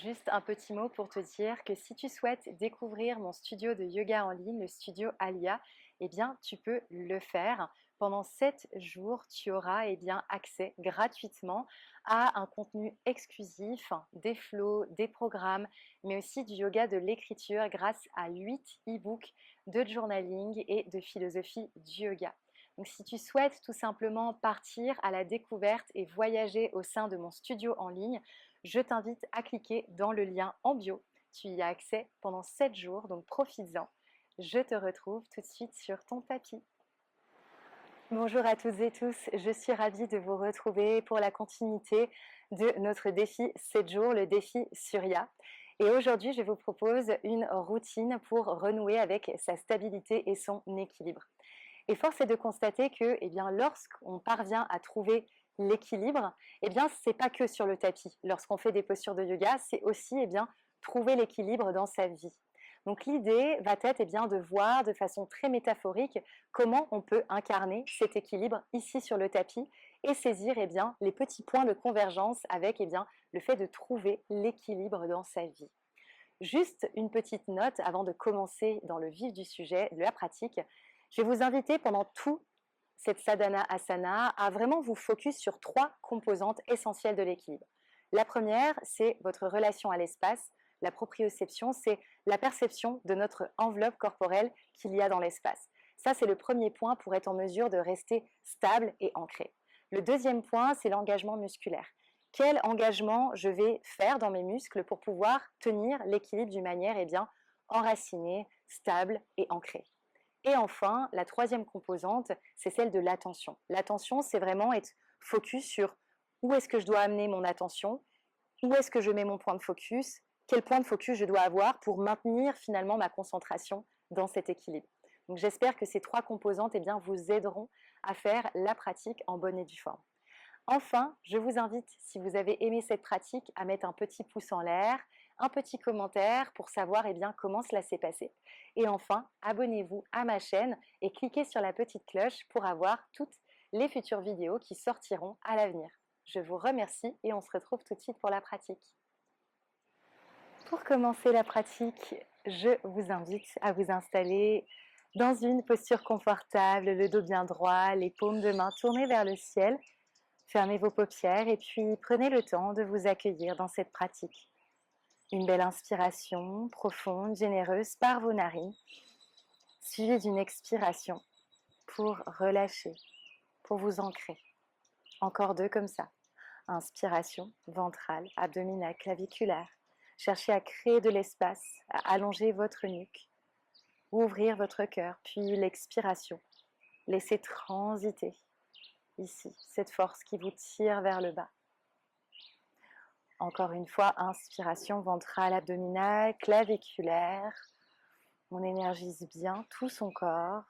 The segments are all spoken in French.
Juste un petit mot pour te dire que si tu souhaites découvrir mon studio de yoga en ligne, le studio Alia, eh bien, tu peux le faire. Pendant 7 jours, tu auras accès gratuitement à un contenu exclusif, des flows, des programmes, mais aussi du yoga de l'écriture grâce à 8 e-books de journaling et de philosophie du yoga. Donc, si tu souhaites tout simplement partir à la découverte et voyager au sein de mon studio en ligne, je t'invite à cliquer dans le lien en bio. Tu y as accès pendant 7 jours, donc profites-en. Je te retrouve tout de suite sur ton tapis. Bonjour à toutes et tous, je suis ravie de vous retrouver pour la continuité de notre défi 7 jours, le défi Surya. Et aujourd'hui, je vous propose une routine pour renouer avec sa stabilité et son équilibre. Et force est de constater que lorsqu'on parvient à trouver l'équilibre, ce n'est pas que sur le tapis. Lorsqu'on fait des postures de yoga, c'est aussi trouver l'équilibre dans sa vie. Donc l'idée va être de voir de façon très métaphorique comment on peut incarner cet équilibre ici sur le tapis et saisir les petits points de convergence avec le fait de trouver l'équilibre dans sa vie. Juste une petite note avant de commencer dans le vif du sujet, de la pratique. Je vais vous inviter pendant tout cette sadhana asana à vraiment vous focus sur 3 composantes essentielles de l'équilibre. La première, c'est votre relation à l'espace. La proprioception, c'est la perception de notre enveloppe corporelle qu'il y a dans l'espace. Ça, c'est le premier point pour être en mesure de rester stable et ancré. Le deuxième point, c'est l'engagement musculaire. Quel engagement je vais faire dans mes muscles pour pouvoir tenir l'équilibre d'une manière enracinée, stable et ancrée. Et enfin, la troisième composante, c'est celle de l'attention. L'attention, c'est vraiment être focus sur où est-ce que je dois amener mon attention, où est-ce que je mets mon point de focus, quel point de focus je dois avoir pour maintenir finalement ma concentration dans cet équilibre. Donc j'espère que ces 3 composantes vous aideront à faire la pratique en bonne et due forme. Enfin, je vous invite, si vous avez aimé cette pratique, à mettre un petit pouce en l'air, un petit commentaire pour savoir comment cela s'est passé. Et enfin, abonnez-vous à ma chaîne et cliquez sur la petite cloche pour avoir toutes les futures vidéos qui sortiront à l'avenir. Je vous remercie et on se retrouve tout de suite pour la pratique. Pour commencer la pratique, je vous invite à vous installer dans une posture confortable, le dos bien droit, les paumes de main tournées vers le ciel. Fermez vos paupières et puis prenez le temps de vous accueillir dans cette pratique. Une belle inspiration profonde, généreuse par vos narines, suivie d'une expiration pour relâcher, pour vous ancrer. Encore 2 comme ça. Inspiration ventrale, abdominale, claviculaire. Cherchez à créer de l'espace, à allonger votre nuque, ouvrir votre cœur, puis l'expiration. Laissez transiter ici cette force qui vous tire vers le bas. Encore une fois, inspiration ventrale, abdominale, claviculaire. On énergise bien tout son corps.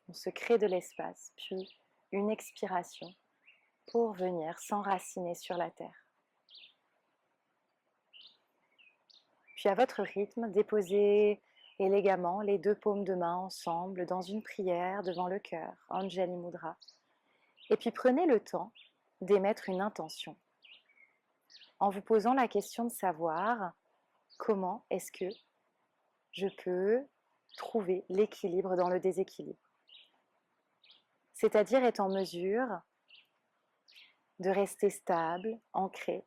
On se crée de l'espace. Puis une expiration pour venir s'enraciner sur la terre. Puis à votre rythme, déposez élégamment les 2 paumes de main ensemble dans une prière devant le cœur, Anjali Mudra. Et puis prenez le temps d'émettre une intention en vous posant la question de savoir comment est-ce que je peux trouver l'équilibre dans le déséquilibre. C'est-à-dire être en mesure de rester stable, ancré,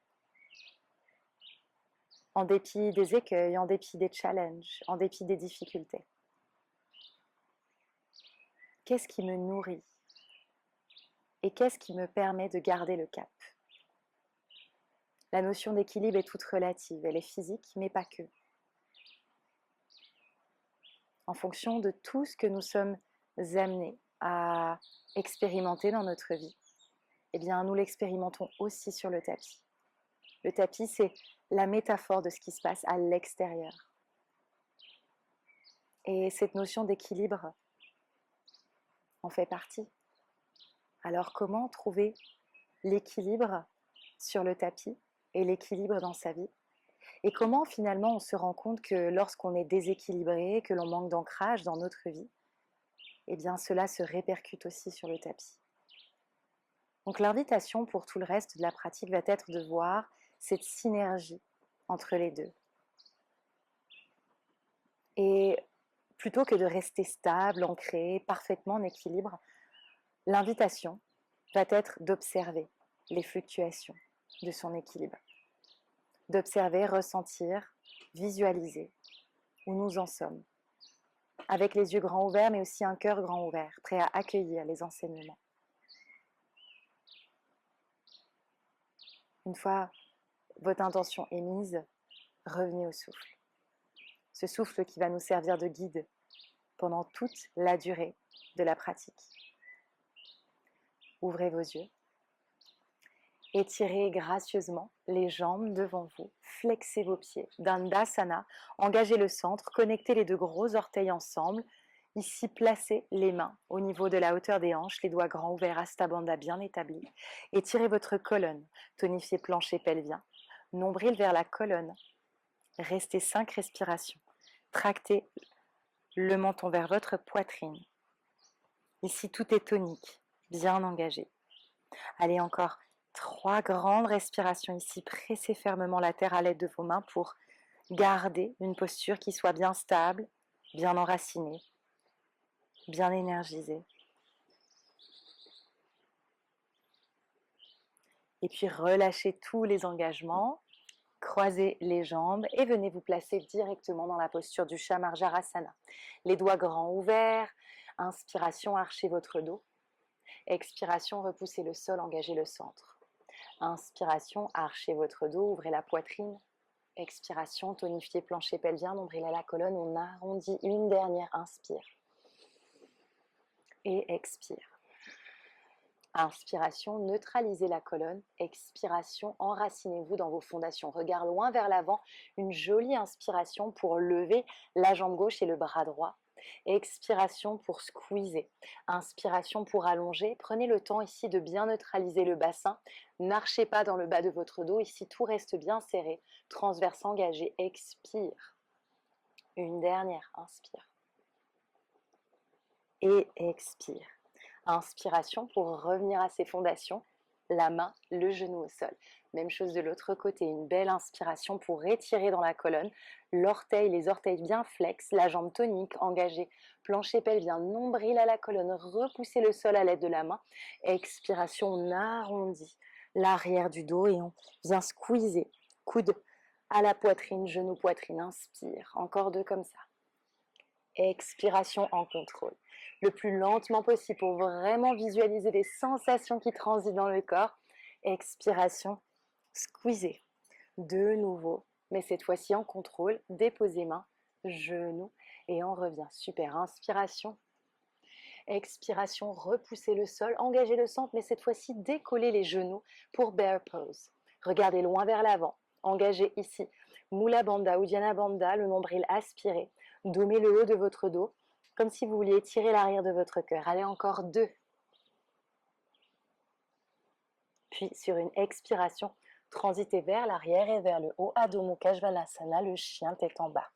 en dépit des écueils, en dépit des challenges, en dépit des difficultés. Qu'est-ce qui me nourrit? Et qu'est-ce qui me permet de garder le cap? La notion d'équilibre est toute relative, elle est physique, mais pas que. En fonction de tout ce que nous sommes amenés à expérimenter dans notre vie, nous l'expérimentons aussi sur le tapis. Le tapis, c'est la métaphore de ce qui se passe à l'extérieur. Et cette notion d'équilibre en fait partie. Alors comment trouver l'équilibre sur le tapis et l'équilibre dans sa vie? Et comment finalement on se rend compte que lorsqu'on est déséquilibré, que l'on manque d'ancrage dans notre vie, cela se répercute aussi sur le tapis. Donc l'invitation pour tout le reste de la pratique va être de voir cette synergie entre les deux. Et plutôt que de rester stable, ancré, parfaitement en équilibre, l'invitation va être d'observer les fluctuations de son équilibre. D'observer, ressentir, visualiser où nous en sommes. Avec les yeux grands ouverts, mais aussi un cœur grand ouvert, prêt à accueillir les enseignements. Une fois votre intention émise, revenez au souffle. Ce souffle qui va nous servir de guide pendant toute la durée de la pratique. Ouvrez vos yeux. Étirez gracieusement les jambes devant vous. Flexez vos pieds. Dandasana. Engagez le centre. Connectez les deux gros orteils ensemble. Ici, placez les mains au niveau de la hauteur des hanches, les doigts grands ouverts, Hasta Bandha bien établi. Étirez votre colonne. Tonifiez plancher pelvien. Nombril vers la colonne. Restez 5 respirations. Tractez le menton vers votre poitrine. Ici, tout est tonique, bien engagé. Allez, encore 3 grandes respirations ici. Pressez fermement la terre à l'aide de vos mains pour garder une posture qui soit bien stable, bien enracinée, bien énergisée. Et puis relâchez tous les engagements. Croisez les jambes et venez vous placer directement dans la posture du Chamarjarasana. Les doigts grands ouverts. Inspiration, archez votre dos. Expiration, repoussez le sol, engagez le centre. Inspiration, archez votre dos, ouvrez la poitrine. Expiration, tonifiez plancher pelvien, nombril à la colonne. On arrondit une dernière inspire. Et expire. Inspiration, neutralisez la colonne. Expiration, enracinez-vous dans vos fondations. Regard loin vers l'avant. Une jolie inspiration pour lever la jambe gauche et le bras droit. Expiration pour squeezer. Inspiration pour allonger. Prenez le temps ici de bien neutraliser le bassin. N'archez pas dans le bas de votre dos. Ici, tout reste bien serré. Transverse engagé. Expire. Une dernière. Inspire. Et expire. Inspiration pour revenir à ses fondations, la main, le genou au sol. Même chose de l'autre côté, une belle inspiration pour étirer dans la colonne, les orteils bien flex, la jambe tonique, engagée, plancher pelvien, nombril à la colonne, repoussez le sol à l'aide de la main. Expiration, on arrondit l'arrière du dos et on vient squeezer, coude à la poitrine, genou, poitrine, inspire, encore 2 comme ça. Expiration en contrôle. Le plus lentement possible pour vraiment visualiser les sensations qui transitent dans le corps. Expiration, squeezer. De nouveau, mais cette fois-ci en contrôle. Déposez mains, genoux et on revient. Super, inspiration. Expiration, repoussez le sol, engagez le centre, mais cette fois-ci décollez les genoux pour Bear Pose. Regardez loin vers l'avant. Engagez ici. Mula Bandha, Uddiyana Bandha, le nombril aspiré. Domez le haut de votre dos, comme si vous vouliez étirer l'arrière de votre cœur. Allez, encore 2. Puis, sur une expiration, transitez vers l'arrière et vers le haut. Adho Mukha Svanasana, le chien tête en bas.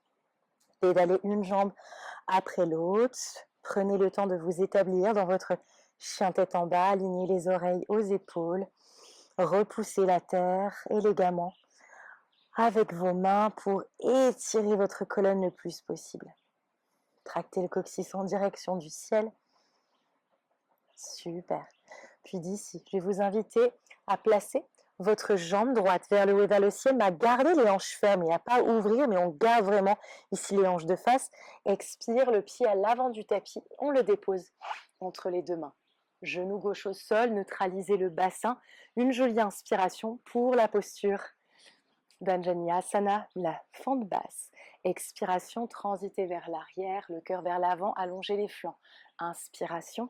Pédalez une jambe après l'autre. Prenez le temps de vous établir dans votre chien tête en bas. Alignez les oreilles aux épaules. Repoussez la terre élégamment avec vos mains pour étirer votre colonne le plus possible. Tractez le coccyx en direction du ciel. Super. Puis d'ici, je vais vous inviter à placer votre jambe droite vers le haut et vers le ciel, mais à garder les hanches fermes. Il n'y a pas à ouvrir, mais on garde vraiment ici les hanches de face. Expire, le pied à l'avant du tapis. On le dépose entre les 2 mains. Genou gauche au sol, neutralisez le bassin. Une jolie inspiration pour la posture d'Anjaneyasana, la fente basse. Expiration, transitez vers l'arrière, le cœur vers l'avant, allongez les flancs. Inspiration.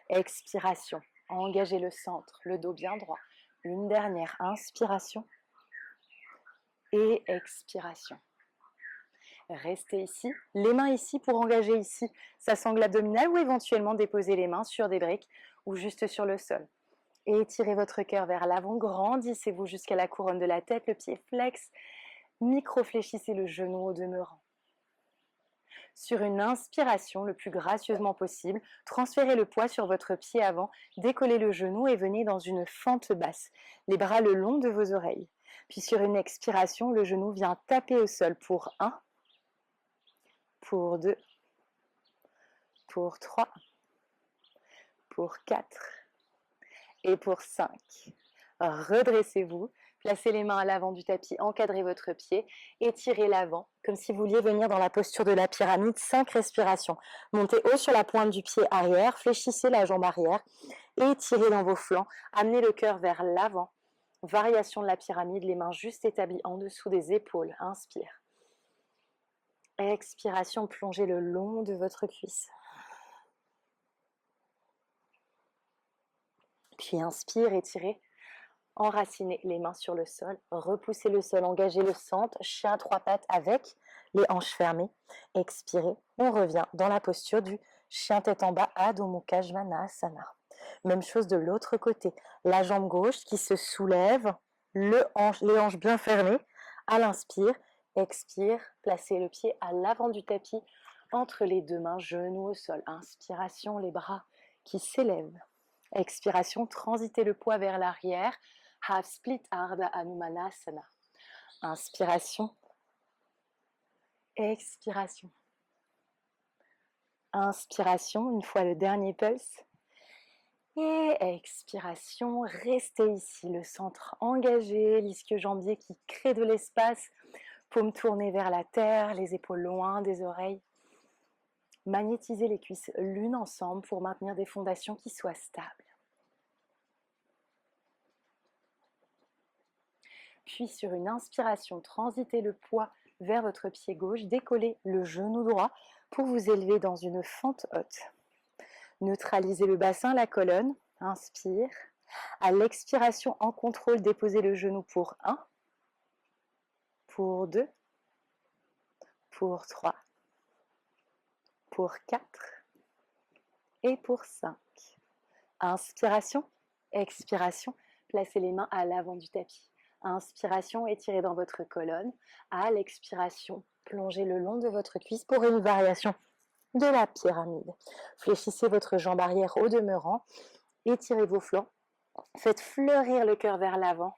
Expiration, engagez le centre, le dos bien droit. Une dernière inspiration. Et expiration. Restez ici, les mains ici pour engager ici sa sangle abdominale ou éventuellement déposer les mains sur des briques ou juste sur le sol. Et étirez votre cœur vers l'avant, grandissez-vous jusqu'à la couronne de la tête, le pied flex, micro-fléchissez le genou au demeurant. Sur une inspiration, le plus gracieusement possible, transférez le poids sur votre pied avant, décollez le genou et venez dans une fente basse, les bras le long de vos oreilles. Puis sur une expiration, le genou vient taper au sol pour 1, pour 2, pour 3, pour 4 et pour 5. Redressez-vous, placez les mains à l'avant du tapis, encadrez votre pied, étirez l'avant, comme si vous vouliez venir dans la posture de la pyramide, 5 respirations. Montez haut sur la pointe du pied arrière, fléchissez la jambe arrière, étirez dans vos flancs, amenez le cœur vers l'avant. Variation de la pyramide, les mains juste établies en dessous des épaules. Inspire. Expiration, plongez le long de votre cuisse. Puis inspire, étirez. Enracinez les mains sur le sol, repoussez le sol, engagez le centre, chien à 3 pattes avec les hanches fermées. Expirez, on revient dans la posture du chien tête en bas, Adho Mukha Svanasana. Même chose de l'autre côté, la jambe gauche qui se soulève, les hanches bien fermées. À l'inspire, expire, placez le pied à l'avant du tapis, entre les deux mains, genoux au sol. Inspiration, les bras qui s'élèvent. Expiration, transitez le poids vers l'arrière. Half split Ardha Hanumanasana. Inspiration. Expiration. Inspiration, une fois le dernier pulse. Et expiration, restez ici, le centre engagé, l'ischio-jambier qui crée de l'espace, paume tournée vers la terre, les épaules loin des oreilles. Magnétisez les cuisses l'une ensemble pour maintenir des fondations qui soient stables. Puis sur une inspiration, transitez le poids vers votre pied gauche, décollez le genou droit pour vous élever dans une fente haute. Neutralisez le bassin, la colonne, inspire. À l'expiration, en contrôle, déposez le genou pour 1, pour 2, pour 3, pour 4 et pour 5. Inspiration, expiration, placez les mains à l'avant du tapis. Inspiration, étirez dans votre colonne. À l'expiration, plongez le long de votre cuisse pour une variation de la pyramide. Fléchissez votre jambe arrière au demeurant. Étirez vos flancs. Faites fleurir le cœur vers l'avant.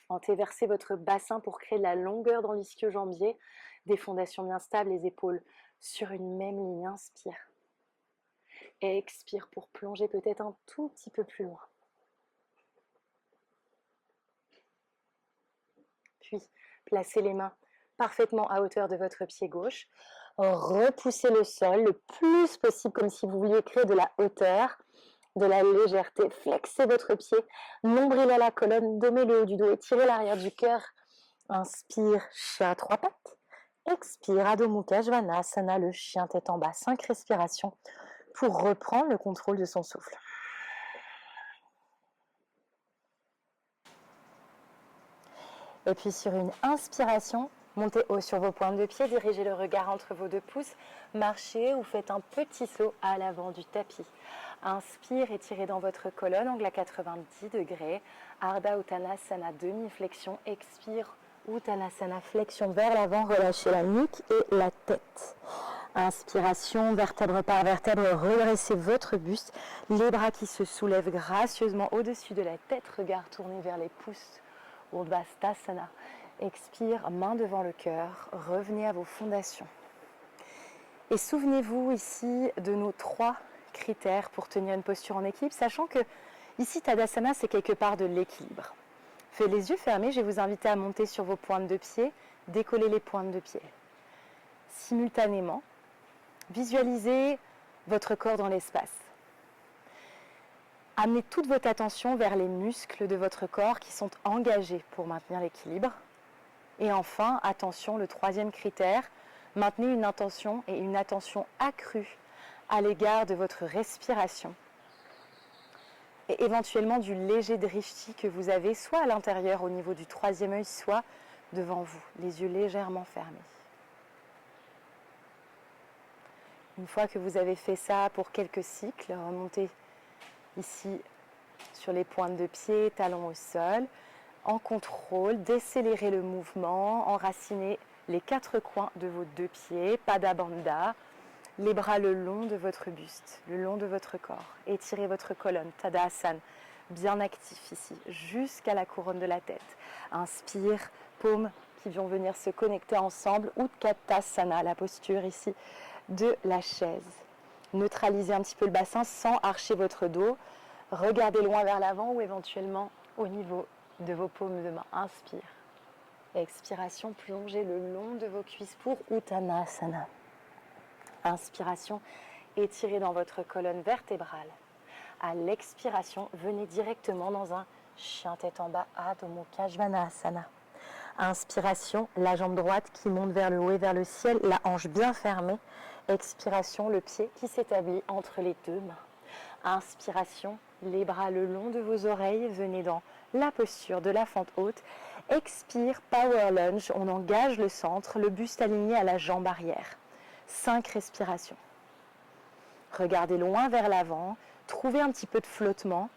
Antéversez votre bassin pour créer de la longueur dans l'ischio-jambier. Des fondations bien stables, les épaules sur une même ligne. Inspire. Expire pour plonger peut-être un tout petit peu plus loin. Puis, placez les mains parfaitement à hauteur de votre pied gauche. Repoussez le sol le plus possible, comme si vous vouliez créer de la hauteur, de la légèreté. Flexez votre pied, nombril à la colonne, donnez le haut du dos, étirez l'arrière du cœur. Inspire, chien à 3 pattes. Expire, Adho Mukha Svanasana, le chien tête en bas. 5 respirations pour reprendre le contrôle de son souffle. Et puis sur une inspiration, montez haut sur vos pointes de pied, dirigez le regard entre vos 2 pouces, marchez ou faites un petit saut à l'avant du tapis. Inspire, étirez dans votre colonne, angle à 90 degrés. Ardha Uttanasana, demi-flexion. Expire, Uttanasana, flexion vers l'avant, relâchez la nuque et la tête. Inspiration, vertèbre par vertèbre, redressez votre buste, les bras qui se soulèvent gracieusement au-dessus de la tête, regard tourné vers les pouces. Urdhvastasana. Expire, main devant le cœur, revenez à vos fondations. Et souvenez-vous ici de nos 3 critères pour tenir une posture en équilibre, sachant que ici Tadasana c'est quelque part de l'équilibre. Faites les yeux fermés, je vais vous inviter à monter sur vos pointes de pied, décoller les pointes de pied. Simultanément, visualisez votre corps dans l'espace. Amenez toute votre attention vers les muscles de votre corps qui sont engagés pour maintenir l'équilibre. Et enfin, attention, le 3e critère, maintenez une intention et une attention accrue à l'égard de votre respiration. Et éventuellement du léger drishti que vous avez, soit à l'intérieur au niveau du 3e œil, soit devant vous, les yeux légèrement fermés. Une fois que vous avez fait ça pour quelques cycles, remontez ici sur les pointes de pied, talons au sol, en contrôle, décélérez le mouvement, enracinez les 4 coins de vos 2 pieds, Pada Bandha, les bras le long de votre buste, le long de votre corps. Étirez votre colonne, Tadasana, bien actif ici, jusqu'à la couronne de la tête. Inspire, paumes qui vont venir se connecter ensemble. Utkatasana, la posture ici de la chaise. Neutralisez un petit peu le bassin sans archer votre dos. Regardez loin vers l'avant ou éventuellement au niveau de vos paumes de main. Inspire. Expiration, plongez le long de vos cuisses pour Uttanasana. Inspiration, étirez dans votre colonne vertébrale. À l'expiration, venez directement dans un chien tête en bas, Adho Mukha Svanasana. Inspiration, la jambe droite qui monte vers le haut et vers le ciel, la hanche bien fermée. Expiration, le pied qui s'établit entre les deux mains. Inspiration, les bras le long de vos oreilles, venez dans la posture de la fente haute. Expire, power lunge, on engage le centre, le buste aligné à la jambe arrière. 5 respirations. Regardez loin vers l'avant, trouvez un petit peu de flottement.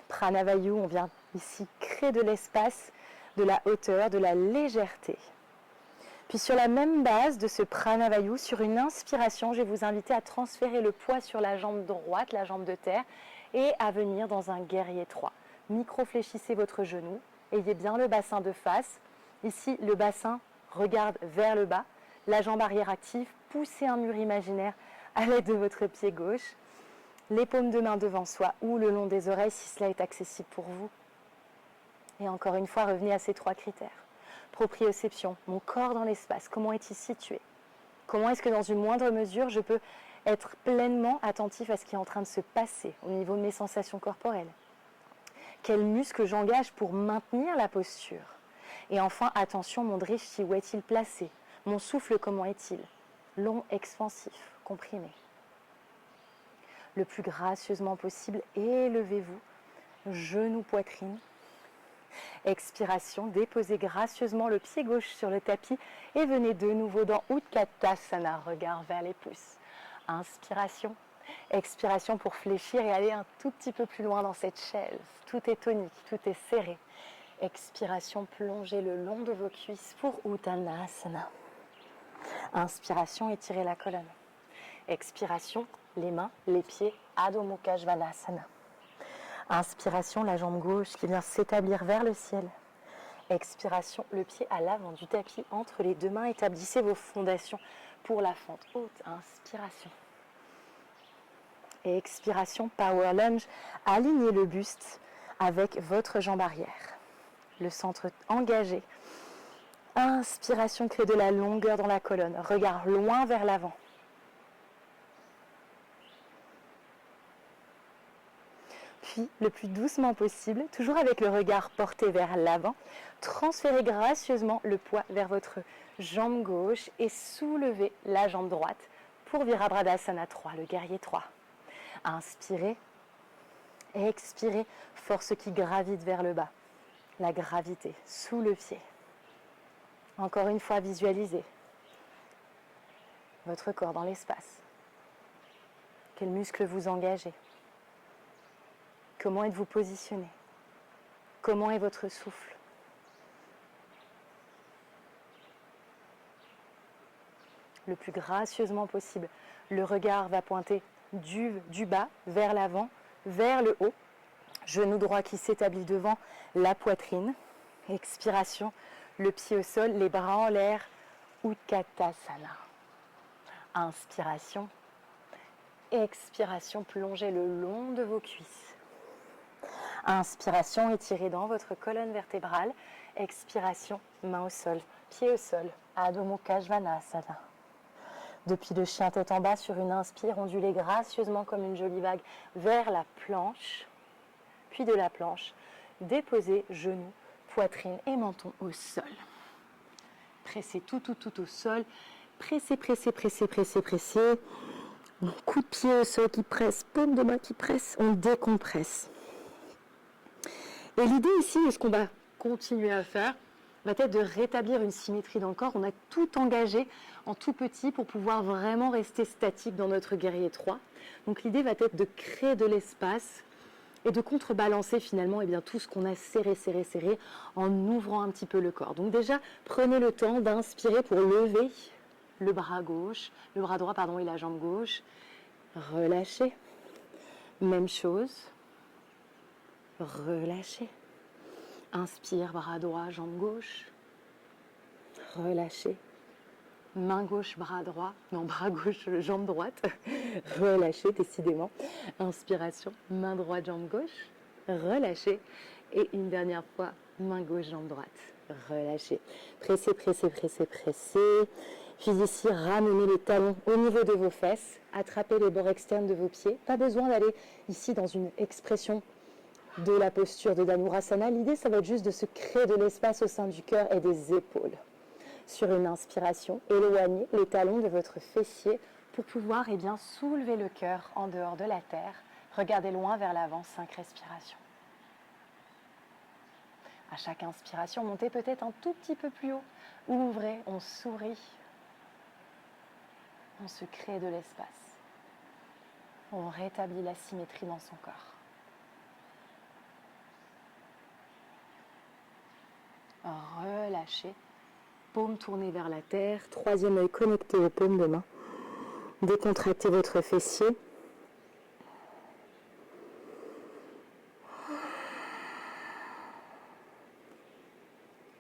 Pranavayu, on vient ici créer de l'espace, de la hauteur, de la légèreté. Puis sur la même base de ce Pranavayu, sur une inspiration, je vais vous inviter à transférer le poids sur la jambe droite, la jambe de terre, et à venir dans un guerrier 3. Micro-fléchissez votre genou, ayez bien le bassin de face. Ici, le bassin regarde vers le bas, la jambe arrière active, poussez un mur imaginaire à l'aide de votre pied gauche. Les paumes de main devant soi ou le long des oreilles si cela est accessible pour vous. Et encore une fois, revenez à ces 3 critères. Proprioception, mon corps dans l'espace, comment est-il situé? Comment est-ce que dans une moindre mesure, je peux être pleinement attentif à ce qui est en train de se passer au niveau de mes sensations corporelles? Quels muscles j'engage pour maintenir la posture? Et enfin, attention, mon drishti, où est-il placé? Mon souffle, comment est-il? Long, expansif, comprimé. Le plus gracieusement possible, élevez-vous, genou, poitrine. Expiration, déposez gracieusement le pied gauche sur le tapis et venez de nouveau dans Utkatasana, regard vers les pouces. Inspiration, expiration pour fléchir et aller un tout petit peu plus loin dans cette chaise. Tout est tonique, tout est serré. Expiration, plongez le long de vos cuisses pour Uttanasana. Inspiration, étirez la colonne. Expiration, les mains, les pieds, Adho Mukha Svanasana. Inspiration, la jambe gauche qui vient s'établir vers le ciel. Expiration, le pied à l'avant du tapis entre les deux mains. Établissez vos fondations pour la fente haute. Inspiration. Et expiration, power lunge. Alignez le buste avec votre jambe arrière. Le centre engagé. Inspiration, crée de la longueur dans la colonne. Regard loin vers l'avant. Puis, le plus doucement possible, toujours avec le regard porté vers l'avant, transférez gracieusement le poids vers votre jambe gauche et soulevez la jambe droite pour Virabhadasana 3, le guerrier 3. Inspirez, expirez, force qui gravite vers le bas, la gravité sous le pied. Encore une fois, visualisez votre corps dans l'espace. Quels muscles vous engagez? Comment êtes-vous positionné? Comment est votre souffle? Le plus gracieusement possible, le regard va pointer du bas vers l'avant, vers le haut. Genou droit qui s'établit devant la poitrine. Expiration, le pied au sol, les bras en l'air. Utkatasana. Inspiration. Expiration, plongez le long de vos cuisses. Inspiration, étirez dans votre colonne vertébrale. Expiration, main au sol, pied au sol. Adho Mukha Svanasana. Depuis le chien tête en bas sur une inspire, ondulez gracieusement comme une jolie vague vers la planche. Puis de la planche, déposez genoux, poitrine et menton au sol. Pressez tout au sol. Pressez, pressez, pressez, pressez, pressez. Coup de pied au sol qui presse, paume de main qui presse, on décompresse. Et l'idée ici, de ce qu'on va continuer à faire, va être de rétablir une symétrie dans le corps. On a tout engagé en tout petit pour pouvoir vraiment rester statique dans notre guerrier 3. Donc l'idée va être de créer de l'espace et de contrebalancer finalement tout ce qu'on a serré en ouvrant un petit peu le corps. Donc déjà, prenez le temps d'inspirer pour lever le bras gauche, le bras droit et la jambe gauche. Relâchez. Même chose. relâchez. Inspire, bras droit, jambe gauche. Relâchez. Main gauche, bras droit. Non, bras gauche, jambe droite. Relâchez, décidément. Inspiration, main droite, jambe gauche. Relâchez. Et une dernière fois, main gauche, jambe droite. Relâchez. Pressez, pressez, pressez, pressez. Puis ici, ramenez les talons au niveau de vos fesses. Attrapez les bords externes de vos pieds. Pas besoin d'aller ici dans une expression de la posture de Dhanurasana. L'idée, ça va être juste de se créer de l'espace au sein du cœur et des épaules. Sur une inspiration, éloignez les talons de votre fessier pour pouvoir soulever le cœur en dehors de la terre. Regardez loin vers l'avant, 5 respirations. À chaque inspiration, montez peut-être un tout petit peu plus haut. Ouvrez, on sourit. On se crée de l'espace. On rétablit la symétrie dans son corps. Relâchez. Paume tournée vers la terre. Troisième œil connecté aux paumes de main. Décontractez votre fessier.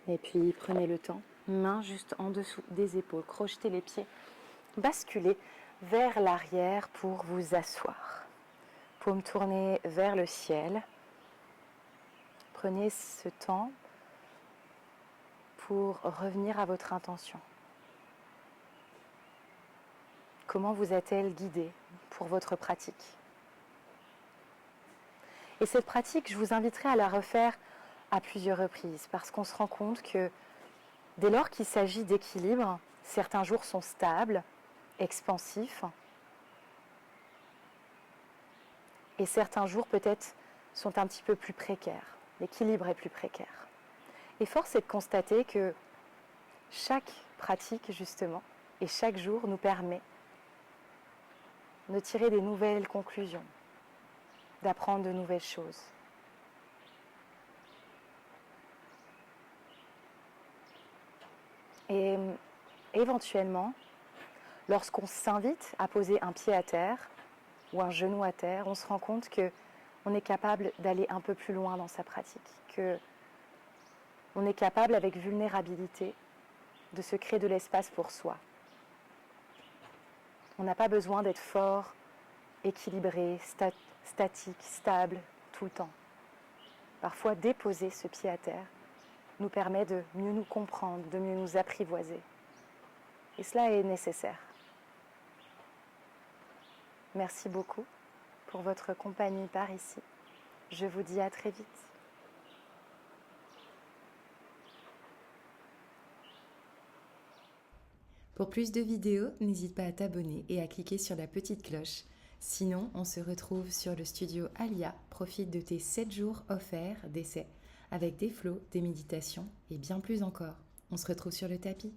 Et puis prenez le temps. Main juste en dessous des épaules. Crochetez les pieds. Basculez vers l'arrière pour vous asseoir. Paume tournée vers le ciel. Prenez ce temps pour revenir à votre intention. Comment vous a-t-elle guidé pour votre pratique? Et cette pratique, je vous inviterai à la refaire à plusieurs reprises parce qu'on se rend compte que dès lors qu'il s'agit d'équilibre, certains jours sont stables, expansifs, et certains jours peut-être sont un petit peu plus précaires. L'équilibre est plus précaire. Et force est de constater que chaque pratique, justement, et chaque jour nous permet de tirer des nouvelles conclusions, d'apprendre de nouvelles choses. Et éventuellement, lorsqu'on s'invite à poser un pied à terre ou un genou à terre, on se rend compte qu'on est capable d'aller un peu plus loin dans sa pratique, qu'on est capable avec vulnérabilité de se créer de l'espace pour soi. On n'a pas besoin d'être fort, équilibré, statique, stable tout le temps. Parfois, déposer ce pied à terre nous permet de mieux nous comprendre, de mieux nous apprivoiser. Et cela est nécessaire. Merci beaucoup pour votre compagnie par ici. Je vous dis à très vite. Pour plus de vidéos, n'hésite pas à t'abonner et à cliquer sur la petite cloche. Sinon, on se retrouve sur le studio Alia. Profite de tes 7 jours offerts d'essai avec des flows, des méditations et bien plus encore. On se retrouve sur le tapis.